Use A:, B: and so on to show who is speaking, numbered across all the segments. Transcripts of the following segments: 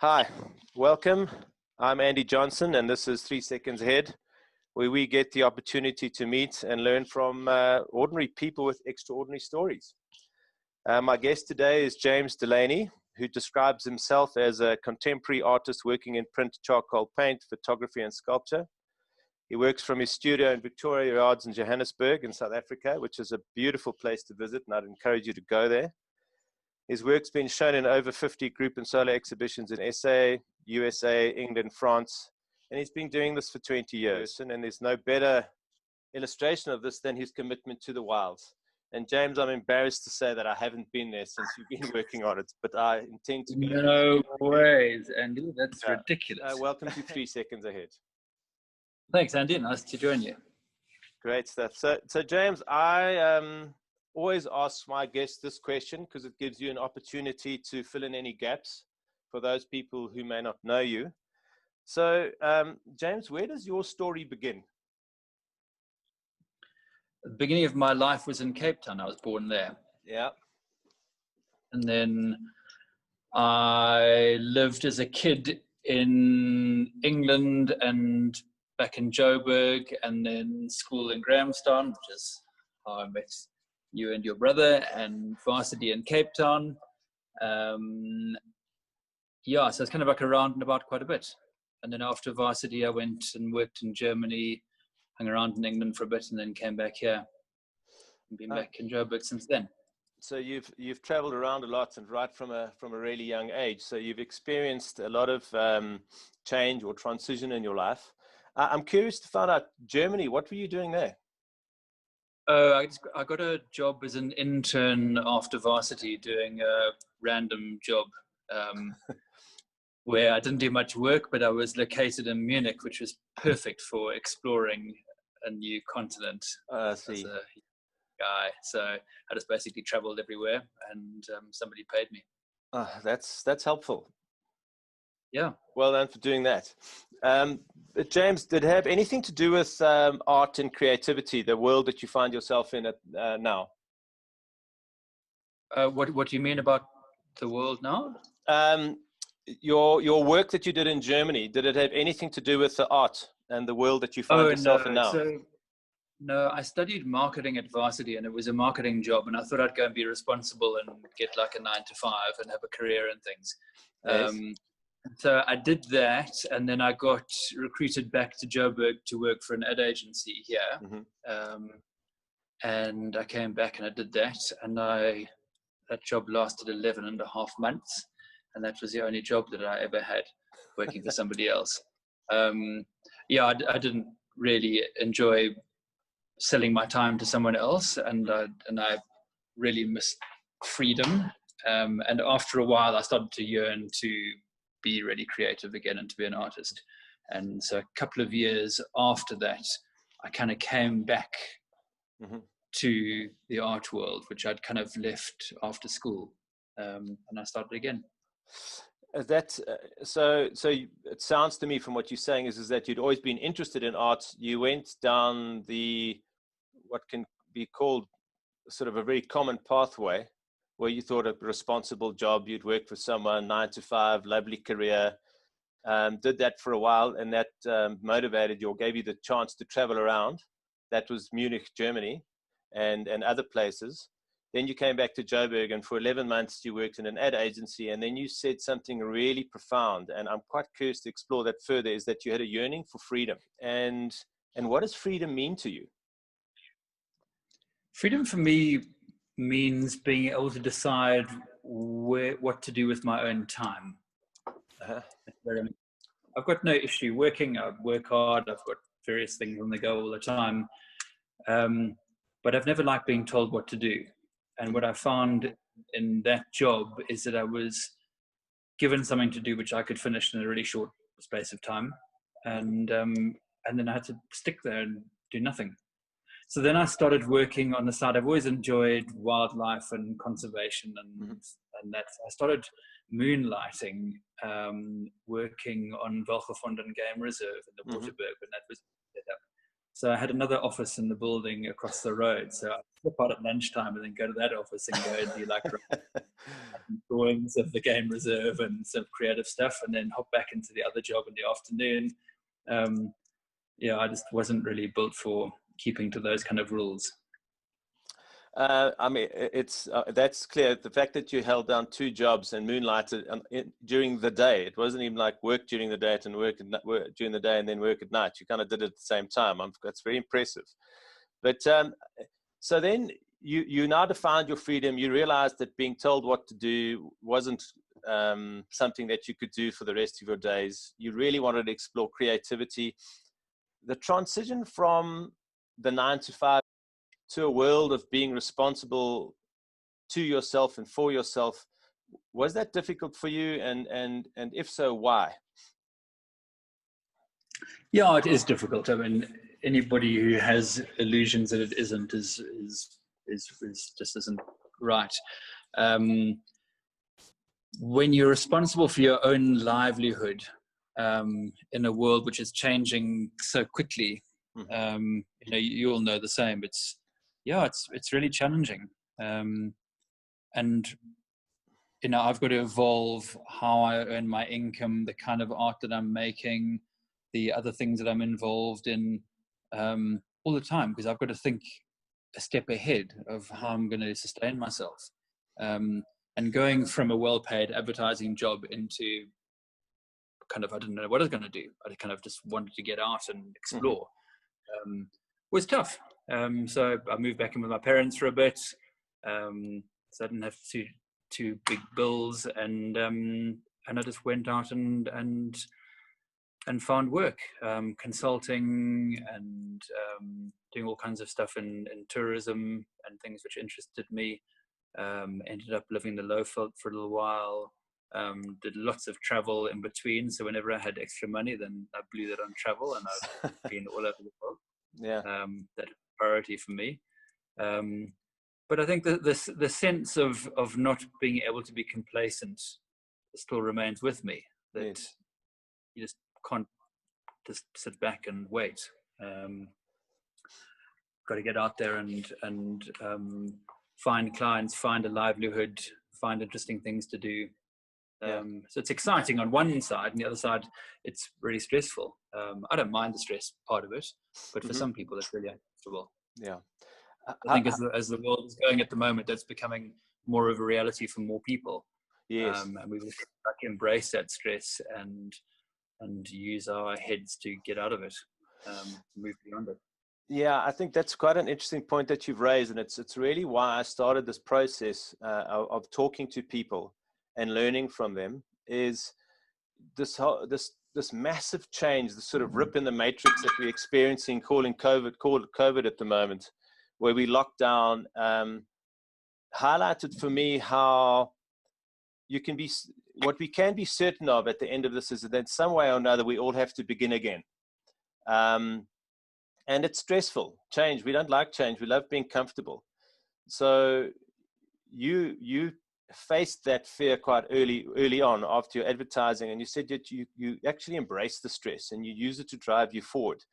A: Hi, welcome. I'm Andy Johnson, and this is 3 Seconds Ahead, where we get the opportunity to meet and learn from ordinary people with extraordinary stories. My guest today is James Delaney, who describes himself as a contemporary artist working in print, charcoal paint, photography, and sculpture. He works from his studio in Victoria Yards in Johannesburg in South Africa, which is a beautiful place to visit, and I'd encourage you to go there. His work's been shown in over 50 group and solo exhibitions in SA, USA, England, France, and he's been doing this for 20 years. And there's no better illustration of this than his commitment to the wilds. And James, I'm embarrassed to say that I haven't been there since you've been working on it, but I intend to go.
B: No ways, Andy. That's ridiculous.
A: Welcome to 3 Seconds Ahead.
B: Thanks, Andy. Nice to join you.
A: Great stuff. So James, I always ask my guests this question because it gives you an opportunity to fill in any gaps for those people who may not know you. So, James, where does your story begin?
B: The beginning of my life was in Cape Town. I was born there.
A: Yeah.
B: And then I lived as a kid in England and back in Joburg, and then school in Grahamstown, which is how I met you and your brother, and varsity in Cape Town. Yeah, so it's kind of like around and about quite a bit. And then after varsity, I went and worked in Germany, hung around in England for a bit, and then came back here and been back in Joburg since then.
A: So you've traveled around a lot, and right from a really young age. So you've experienced a lot of change or transition in your life. I'm curious to find out, Germany, what were you doing there?
B: I got a job as an intern after varsity, doing a random job where I didn't do much work, but I was located in Munich, which was perfect for exploring a new continent as a guy. So I just basically traveled everywhere, and somebody paid me.
A: That's helpful.
B: Yeah.
A: Well done for doing that. But James, did it have anything to do with art and creativity, the world that you find yourself in now?
B: What do you mean about the world now?
A: Your work that you did in Germany, did it have anything to do with the art and the world that you find yourself in now?
B: No, I studied marketing at varsity, and it was a marketing job, and I thought I'd go and be responsible and get like a 9 to 5 and have a career and things.
A: Yes.
B: So I did that, and then I got recruited back to Joburg to work for an ad agency here. Mm-hmm. And I came back and I did that, and that job lasted 11 and a half months, and that was the only job that I ever had, working for somebody else. I didn't really enjoy selling my time to someone else, and I really missed freedom. And after a while, I started to yearn to be really creative again and to be an artist. And so a couple of years after that, I kind of came back to the art world, which I'd kind of left after school, and I started again.
A: So it sounds to me from what you're saying is that you'd always been interested in art. You went down what can be called sort of a very common pathway, where you thought a responsible job, you'd work for someone, 9 to 5, lovely career, did that for a while, and that motivated you or gave you the chance to travel around. That was Munich, Germany, and other places. Then you came back to Joburg, and for 11 months you worked in an ad agency, and then you said something really profound, and I'm quite curious to explore that further, is that you had a yearning for freedom. And what does freedom mean to you?
B: Freedom for me means being able to decide what to do with my own time. I've got no issue working. I work hard. I've got various things on the go all the time. But I've never liked being told what to do. And what I found in that job is that I was given something to do which I could finish in a really short space of time. And then I had to stick there and do nothing. So then I started working on the side. I've always enjoyed wildlife and conservation and that. I started moonlighting, working on Welgevonden Game Reserve in the Waterberg when that was set up. So I had another office in the building across the road. So I'd flip out at lunchtime and then go to that office and go and do like drawings of the game reserve and some creative stuff, and then hop back into the other job in the afternoon. Yeah, I just wasn't really built for keeping to those kind of rules.
A: I mean, it's that's clear. The fact that you held down 2 jobs and moonlighted during the day, it wasn't even like work during the day and work during the day and then work at night. You kind of did it at the same time. That's very impressive. But so then you now defined your freedom. You realized that being told what to do wasn't something that you could do for the rest of your days. You really wanted to explore creativity. The transition from the 9 to 5 to a world of being responsible to yourself and for yourself, was that difficult for you? And if so, why?
B: Yeah, it is difficult. I mean, anybody who has illusions that it isn't is just isn't right. When you're responsible for your own livelihood in a world which is changing so quickly, you know, you all know the same. It's really challenging, and you know, I've got to evolve how I earn my income, the kind of art that I'm making, the other things that I'm involved in, all the time, because I've got to think a step ahead of how I'm going to sustain myself. And going from a well-paid advertising job into kind of, I didn't know what I was going to do. I kind of just wanted to get out and explore. Was tough. So I moved back in with my parents for a bit. So I didn't have two big bills, and I just went out and found work, consulting and doing all kinds of stuff in tourism and things which interested me. Ended up living the Lowveld for a little while. Did lots of travel in between. So whenever I had extra money, then I blew that on travel, and I've been all over the world.
A: Yeah,
B: that is a priority for me. But I think that the sense of not being able to be complacent still remains with me. That yes. You just can't just sit back and wait. Got to get out there and find clients, find a livelihood, find interesting things to do. So it's exciting on one side, and the other side, it's really stressful. I don't mind the stress part of it, but for some people, it's really uncomfortable.
A: Yeah.
B: I think as the world is going at the moment, that's becoming more of a reality for more people.
A: Yes.
B: And we will embrace that stress and use our heads to get out of it, move beyond it.
A: Yeah, I think that's quite an interesting point that you've raised, and it's really why I started this process of talking to people and learning from them. Is this massive change, the sort of rip in the matrix that we're experiencing, called COVID at the moment, where we locked down, highlighted for me how what we can be certain of at the end of this is that in some way or another we all have to begin again. And it's stressful. Change. We don't like change. We love being comfortable. So you faced that fear quite early on after your advertising, and you said that you actually embrace the stress and you use it to drive you forward.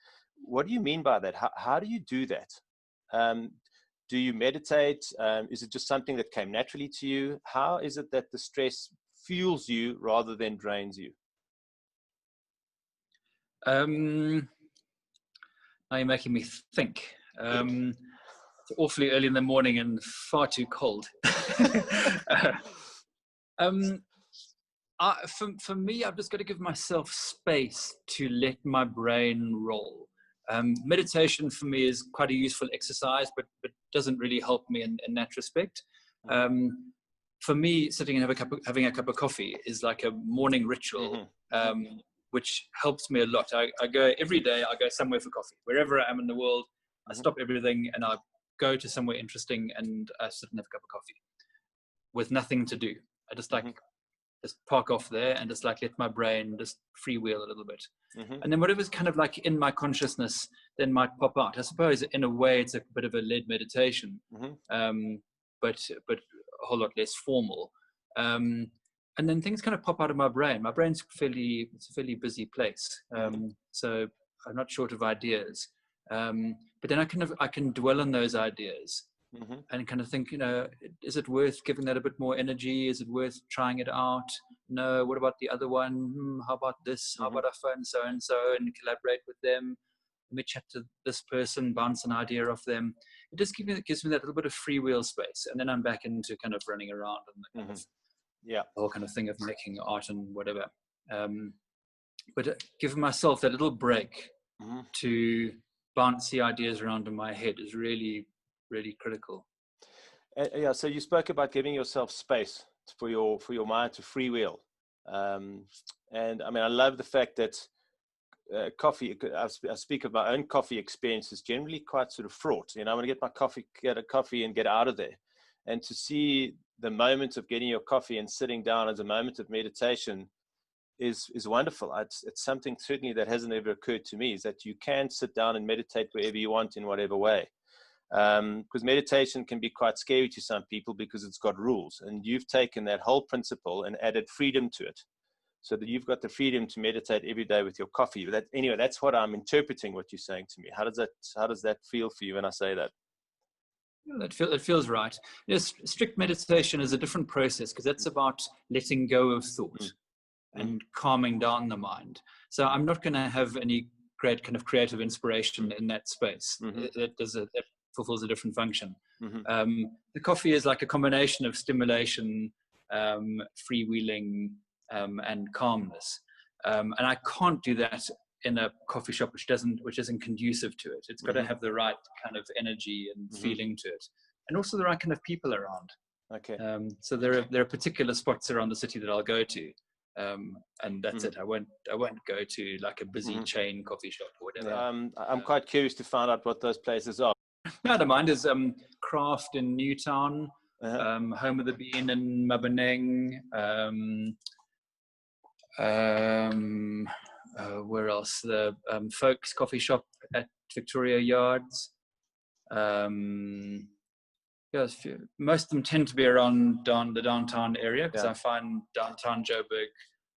A: What do you mean by that? How do you do that? Do you meditate? Is it just something that came naturally to you? How is it that the stress fuels you rather than drains you?
B: Now you're making me think. It's awfully early in the morning and far too cold. For me, I've just got to give myself space to let my brain roll. Meditation for me is quite a useful exercise, but doesn't really help me in that respect. For me, sitting and having a cup of coffee is like a morning ritual. Which helps me a lot. I go every day, I go somewhere for coffee. Wherever I am in the world, I stop everything and I go to somewhere interesting and I sit and have a cup of coffee with nothing to do. I just just park off there and just like let my brain just freewheel a little bit. And then whatever's kind of like in my consciousness then might pop out. I suppose in a way it's a bit of a led meditation, but a whole lot less formal. And then things kind of pop out of my brain. My brain's it's a fairly busy place. So I'm not short of ideas. But then I can dwell on those ideas and kind of think, is it worth giving that a bit more energy? Is it worth trying it out? No. What about the other one? How about this? How about I phone so and so and collaborate with them? Let me chat to this person, bounce an idea off them. It just gives me that little bit of free wheel space, and then I'm back into kind of running around and the kind of the whole kind of thing of making art and whatever. But giving myself that little break to bounce the ideas around in my head is really, really critical.
A: Yeah. So you spoke about giving yourself space for your mind to freewheel, and I mean, I love the fact that coffee. I speak of my own coffee experience is generally quite sort of fraught. I'm going to get a coffee and get out of there, and to see the moment of getting your coffee and sitting down as a moment of meditation is wonderful. It's something certainly that hasn't ever occurred to me, is that you can sit down and meditate wherever you want in whatever way. Because meditation can be quite scary to some people because it's got rules, and you've taken that whole principle and added freedom to it, so that you've got the freedom to meditate every day with your coffee. Anyway, that's what I'm interpreting what you're saying to me. How does that feel for you when I say that?
B: That feels right. Yes, strict meditation is a different process, because that's about letting go of thought and calming down the mind. So I'm not going to have any great kind of creative inspiration in that space. That fulfills a different function. The coffee is like a combination of stimulation, freewheeling, and calmness. And I can't do that in a coffee shop which isn't conducive to it. It's got to have the right kind of energy and feeling to it, and also the right kind of people around. Okay. So there are particular spots around the city that I'll go to, and that's it. I won't go to like a busy chain coffee shop or whatever.
A: I'm quite curious to find out what those places are.
B: No, I don't mind. There's Craft in Newtown, Home of the Bean in Maboneng. Where else? The Folks Coffee Shop at Victoria Yards. Most of them tend to be around the downtown area, because I find downtown Joburg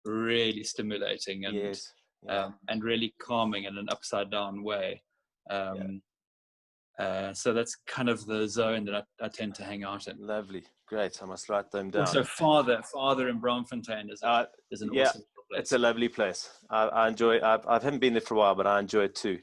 B: really stimulating and really calming in an upside down way. So that's kind of the zone that I tend to hang out in.
A: Lovely, great. I must write them down.
B: Also, Father in Braamfontein is an awesome place.
A: It's a lovely place. I enjoy it. I haven't been there for a while, but I enjoy it too.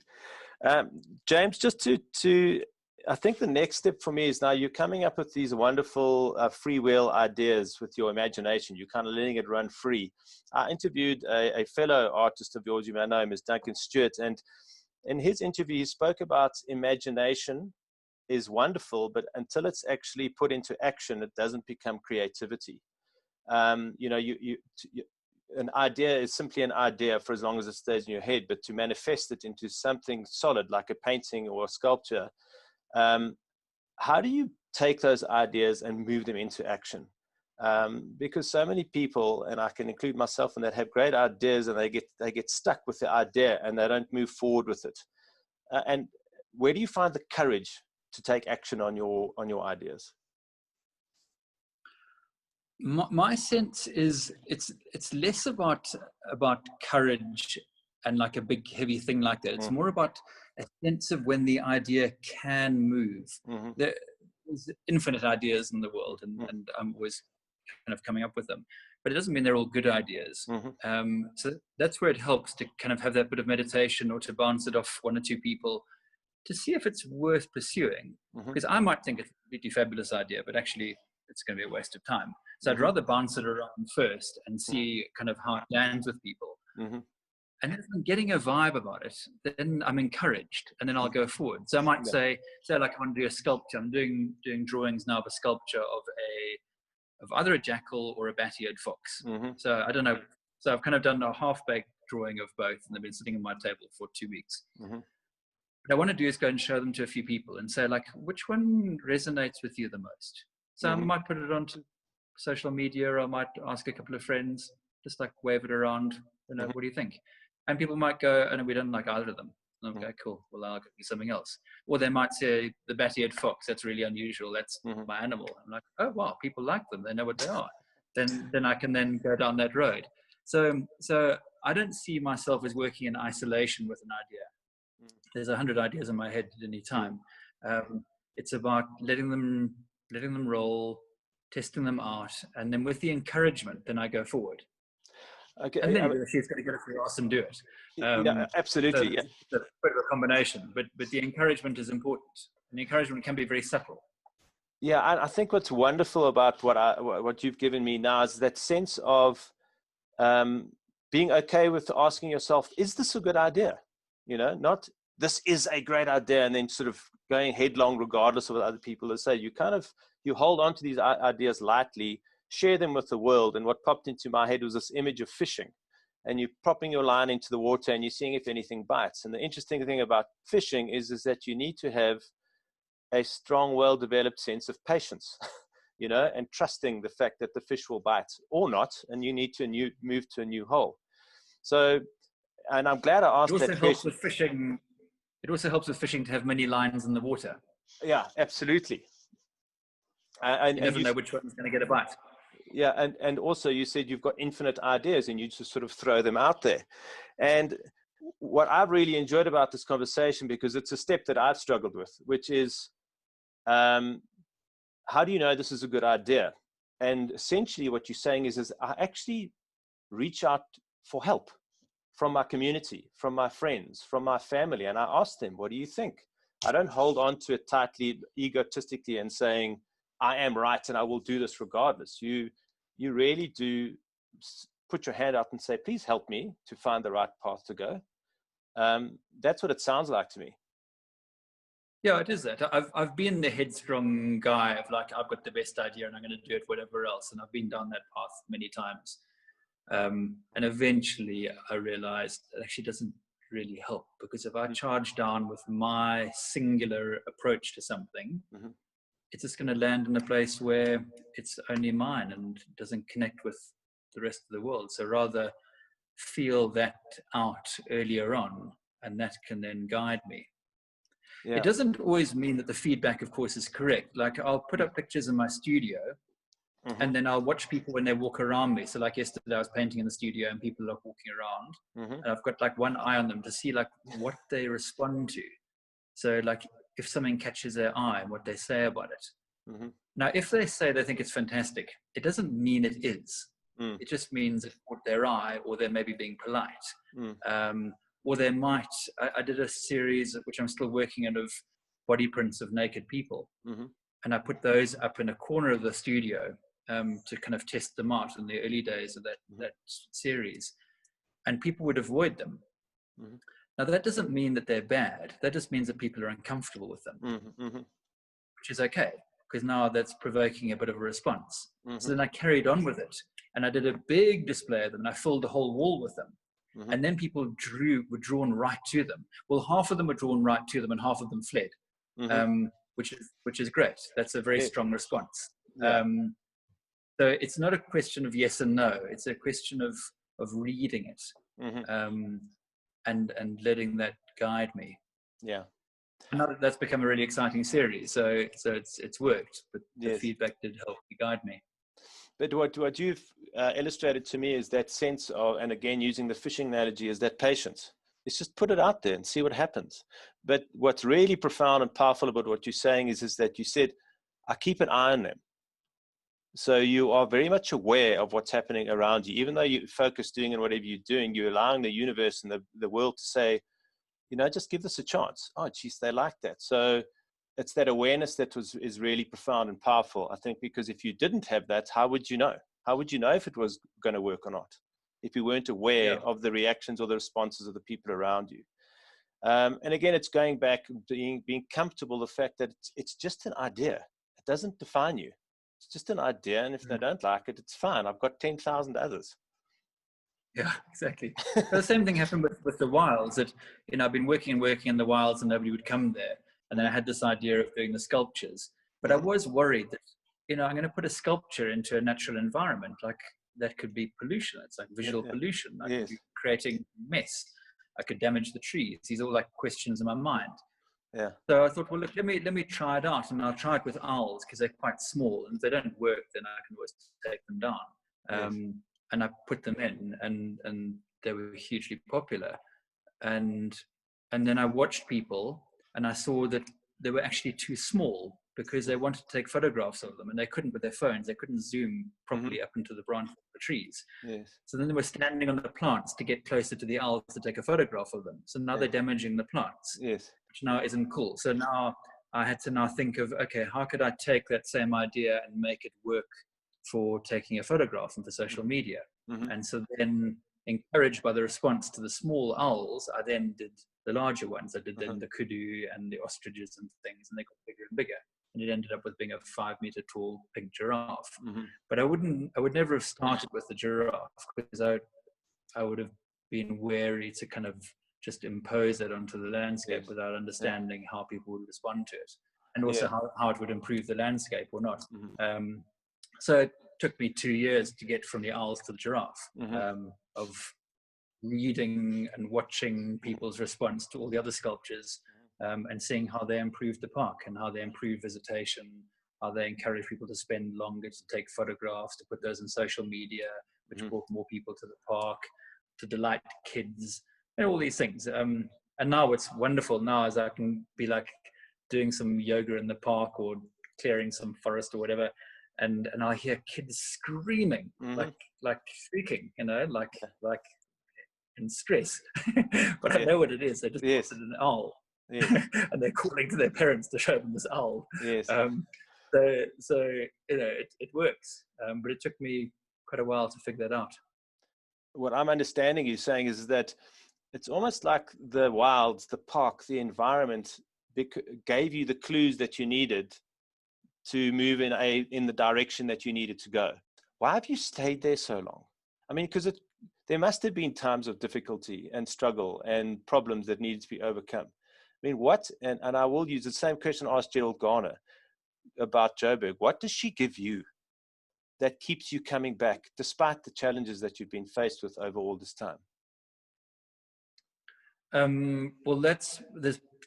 A: James, just to I think the next step for me is, now you're coming up with these wonderful freewheel ideas with your imagination. You're kind of letting it run free. I interviewed a fellow artist of yours, you may know him, is Duncan Stewart, and in his interview, he spoke about imagination is wonderful, but until it's actually put into action, it doesn't become creativity. An idea is simply an idea for as long as it stays in your head, but to manifest it into something solid, like a painting or a sculpture, how do you take those ideas and move them into action? Because so many people, and I can include myself in that, have great ideas and they get stuck with the idea and they don't move forward with it. And where do you find the courage to take action on your ideas?
B: My sense is it's less about courage and like a big heavy thing like that. It's more about a sense of when the idea can move. There's infinite ideas in the world, and I'm always kind of coming up with them, but it doesn't mean they're all good ideas. So that's where it helps to kind of have that bit of meditation, or to bounce it off one or two people to see if it's worth pursuing. Because I might think it's a completely fabulous idea, but actually it's going to be a waste of time. So I'd rather bounce it around first and see kind of how it lands with people. And if I'm getting a vibe about it, then I'm encouraged, and then I'll go forward. So I might say like I want to do a sculpture. I'm doing drawings now of a sculpture of either a jackal or a bat-eared fox. So I don't know. So I've kind of done a half-baked drawing of both, and they've been sitting on my table for 2 weeks. What I want to do is go and show them to a few people and say, like, which one resonates with you the most? So I might put it onto social media, or I might ask a couple of friends, just like wave it around, what do you think? And people might go, oh no, we don't like either of them. And I'm like, cool, well, I'll go do something else. Or they might say, the bat-eared fox, that's really unusual, that's my animal. I'm like, oh wow, people like them, they know what they are. Then I can then go down that road. So I don't see myself as working in isolation with an idea. there's 100 ideas in my head at any time. It's about letting them roll, testing them out, and then with the encouragement, then I go forward.
A: Okay,
B: And then she's going to get a free ass and do it.
A: Yeah, absolutely.
B: So it's a bit of a combination, but the encouragement is important. And the encouragement can be very subtle.
A: Yeah, I think what's wonderful about what you've given me now is that sense of being okay with asking yourself, is this a good idea? You know, not this is a great idea, and then sort of going headlong regardless of what other people will say. You hold on to these ideas lightly, share them with the world. And what popped into my head was this image of fishing, and you're popping your line into the water and you're seeing if anything bites. And the interesting thing about fishing is that you need to have a strong, well-developed sense of patience, you know, and trusting the fact that the fish will bite or not, and you need to move to a new hole. So, and I'm glad I asked that question.
B: It also helps with fishing to have many lines in the water.
A: Yeah, absolutely.
B: You never know which one's going to get a bite.
A: Yeah, and also you said you've got infinite ideas and you just sort of throw them out there. And what I've really enjoyed about this conversation, because it's a step that I've struggled with, which is how do you know this is a good idea? And essentially what you're saying is I actually reach out for help from my community, from my friends, from my family, and I ask them, what do you think? I don't hold on to it tightly, egotistically, and saying, I am right and I will do this regardless. You really do put your hand out and say, please help me to find the right path to go. That's what it sounds like to me.
B: Yeah, it is that. I've been the headstrong guy of like, I've got the best idea and I'm going to do it whatever else. And I've been down that path many times. And eventually I realized it actually doesn't really help, because if I charge down with my singular approach to something, it's just going to land in a place where it's only mine and doesn't connect with the rest of the world. So rather feel that out earlier on, and that can then guide me. Yeah. It doesn't always mean that the feedback, of course, is correct. Like I'll put up pictures in my studio and then I'll watch people when they walk around me. So like yesterday I was painting in the studio and people are walking around and I've got like one eye on them to see like what they respond to. So like if something catches their eye and what they say about it. Now, if they say they think it's fantastic, it doesn't mean it is. It just means it caught their eye, or they're maybe being polite. Or they might, I did a series, which I'm still working on, of body prints of naked people. And I put those up in a corner of the studio to kind of test them out in the early days of that series. And people would avoid them. Now, that doesn't mean that they're bad. That just means that people are uncomfortable with them, which is okay, because now that's provoking a bit of a response. So then I carried on with it, and I did a big display of them, and I filled the whole wall with them. And then people were drawn right to them. Well, half of them were drawn right to them, and half of them fled, which is great. That's a very strong response. Yeah. So it's not a question of yes and no. It's a question of reading it and letting that guide me. Yeah. Now that's become a really exciting series. So it's worked, but the feedback did help me guide me.
A: But what you've illustrated to me is that sense of, and again, using the fishing analogy, is that patience. It's just put it out there and see what happens. But what's really profound and powerful about what you're saying is that you said, I keep an eye on them. So you are very much aware of what's happening around you. Even though you focus doing and whatever you're doing, you're allowing the universe and the world to say, you know, just give this a chance. Oh, geez, they like that. So it's that awareness that is really profound and powerful, I think, because if you didn't have that, how would you know? How would you know if it was going to work or not? If you weren't aware of the reactions or the responses of the people around you. And again, it's going back, being comfortable, the fact that it's just an idea. It doesn't define you. It's just an idea. And if they don't like it, it's fine. I've got 10,000 others.
B: Yeah, exactly. The same thing happened with the wilds. That, you know, I've been working in the wilds and nobody would come there. And then I had this idea of doing the sculptures. But I was worried that, you know, I'm going to put a sculpture into a natural environment. Like, that could be pollution. It's like visual pollution. I could be creating mess. I could damage the trees. These are all like questions in my mind. Yeah. So I thought, well, look, let me try it out. And I'll try it with owls because they're quite small. And if they don't work, then I can always take them down. And I put them in, and they were hugely popular. And And then I watched people, and I saw that they were actually too small because they wanted to take photographs of them, and they couldn't with their phones. They couldn't zoom properly up into the branch of the trees.
A: Yes.
B: So then they were standing on the plants to get closer to the owls to take a photograph of them. So now they're damaging the plants,
A: Yes.
B: which now isn't cool. So now I had to now think of, okay, how could I take that same idea and make it work for taking a photograph and for social media? And so then, encouraged by the response to the small owls, I then did the larger ones. I did then the kudu and the ostriches and things, and they got bigger and bigger. And it ended up with being a 5-meter tall big giraffe. But I would never have started with the giraffe, because I would have been wary to kind of just impose it onto the landscape without understanding how people would respond to it, and also how it would improve the landscape or not. So it took me 2 years to get from the owls to the giraffe, of reading and watching people's response to all the other sculptures, and seeing how they improved the park and how they improved visitation, how they encourage people to spend longer to take photographs, to put those in social media, which brought more people to the park, to delight kids, and all these things. And now it's wonderful now, as I can be like doing some yoga in the park or clearing some forest or whatever, and I hear kids screaming, like shrieking, like in stress. But I know what it is. They just spotted an owl. And they're calling to their parents to show them this owl. So it works. But it took me quite a while to figure that out.
A: What I'm understanding you saying is that it's almost like the wilds, the park, the environment gave you the clues that you needed to move in the direction that you needed to go. Why have you stayed there so long? I mean, because there must have been times of difficulty and struggle and problems that needed to be overcome. I mean, and I will use the same question I asked Gerald Garner about Joburg. What does she give you that keeps you coming back despite the challenges that you've been faced with over all this time?
B: Well, this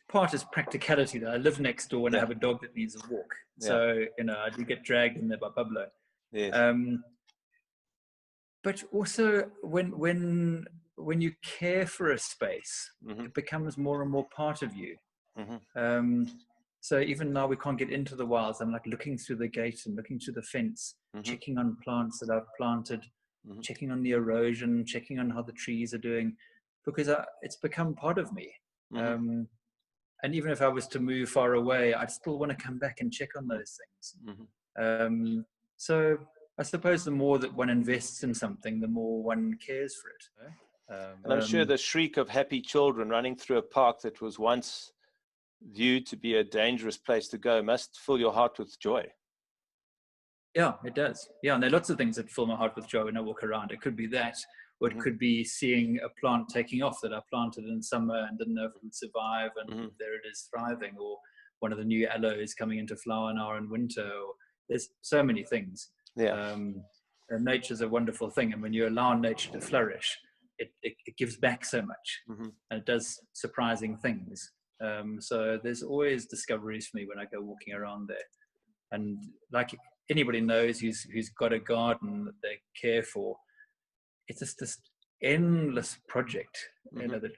B: part is practicality. That I live next door and I have a dog that needs a walk. So, I do get dragged in there by Pablo. But also when you care for a space, it becomes more and more part of you. So even now we can't get into the wilds, I'm like looking through the gate and looking through the fence, checking on plants that I've planted, checking on the erosion, checking on how the trees are doing, because it's become part of me. And even if I was to move far away, I'd still want to come back and check on those things. So I suppose the more that one invests in something, the more one cares for it.
A: And I'm sure the shriek of happy children running through a park that was once viewed to be a dangerous place to go must fill your heart with joy.
B: Yeah, it does. Yeah, and there are lots of things that fill my heart with joy when I walk around. It could be that, or it could be seeing a plant taking off that I planted in summer and didn't know if it would survive, and there it is thriving, or one of the new aloes coming into flower now in winter. Or there's so many things. And nature's a wonderful thing, and when you allow nature to flourish, it gives back so much, and it does surprising things. So there's always discoveries for me when I go walking around there. And like anybody knows who's got a garden that they care for, it's just this endless project, that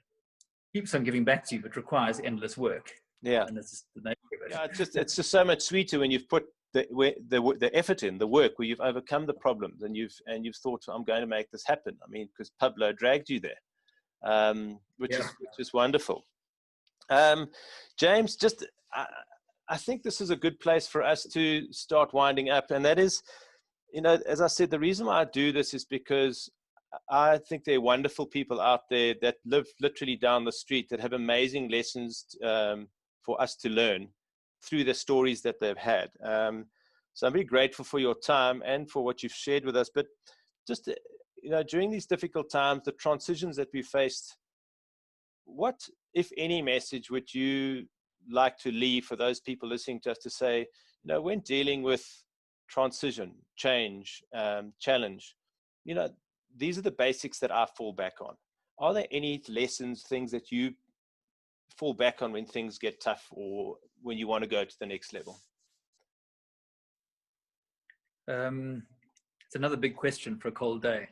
B: keeps on giving back to you, but requires endless work. And it's just the nature of it.
A: It's just so much sweeter when you've put the effort in, the work, where you've overcome the problems and you've thought, I'm going to make this happen. I mean, because Pablo dragged you there, which is wonderful. James, I think this is a good place for us to start winding up. And that is, as I said, the reason why I do this is because I think there are wonderful people out there that live literally down the street that have amazing lessons for us to learn through the stories that they've had. So I'm very grateful for your time and for what you've shared with us. But just, during these difficult times, the transitions that we faced, what, if any, message would you like to leave for those people listening to us to say, when dealing with transition, change, challenge, these are the basics that I fall back on. Are there any lessons, things that you fall back on when things get tough or when you want to go to the next level?
B: It's another big question for a cold day.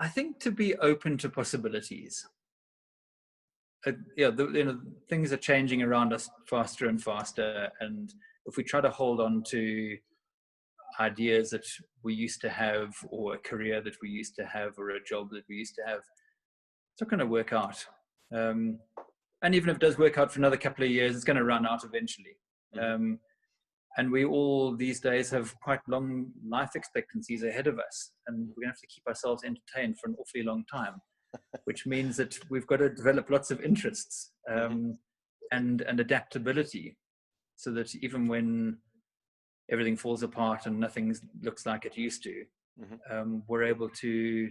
B: I think to be open to possibilities. Things are changing around us faster and faster, and if we try to hold on to ideas that we used to have, or a career that we used to have, or a job that we used to have, it's not going to work out. And even if it does work out for another couple of years, it's going to run out eventually. And we all these days have quite long life expectancies ahead of us, and we're going to have to keep ourselves entertained for an awfully long time, which means that we've got to develop lots of interests and adaptability, so that even when everything falls apart and nothing looks like it used to, we're able to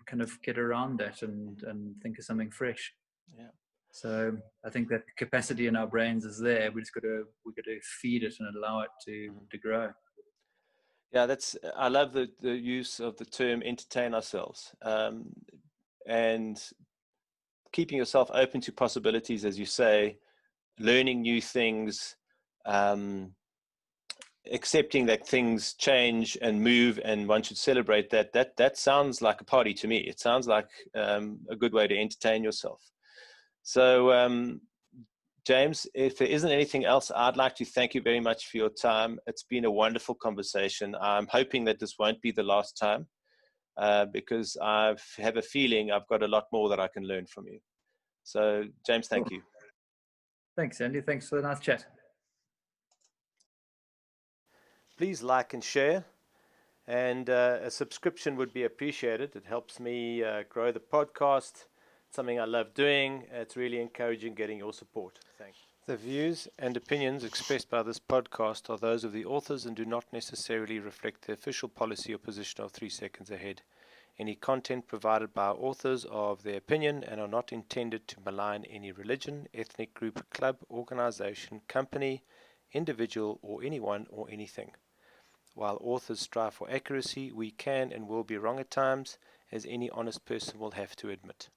B: kind of get around that and think of something fresh.
A: Yeah.
B: So I think that capacity in our brains is there. We've got to feed it and allow it to grow.
A: Yeah, I love the use of the term entertain ourselves, and keeping yourself open to possibilities, as you say, learning new things, accepting that things change and move, and one should celebrate that. That sounds like a party to me. It sounds like a good way to entertain yourself. So, James, if there isn't anything else, I'd like to thank you very much for your time. It's been a wonderful conversation. I'm hoping that this won't be the last time, because I have a feeling I've got a lot more that I can learn from you. So, James, thank you.
B: Thanks, Andy. Thanks for the nice chat.
A: Please like and share, and a subscription would be appreciated. It helps me grow the podcast. It's something I love doing. It's really encouraging getting your support. Thanks. The views and opinions expressed by this podcast are those of the authors and do not necessarily reflect the official policy or position of 3 Seconds Ahead. Any content provided by authors are of their opinion and are not intended to malign any religion, ethnic group, club, organization, company, individual, or anyone or anything. While authors strive for accuracy, we can and will be wrong at times, as any honest person will have to admit.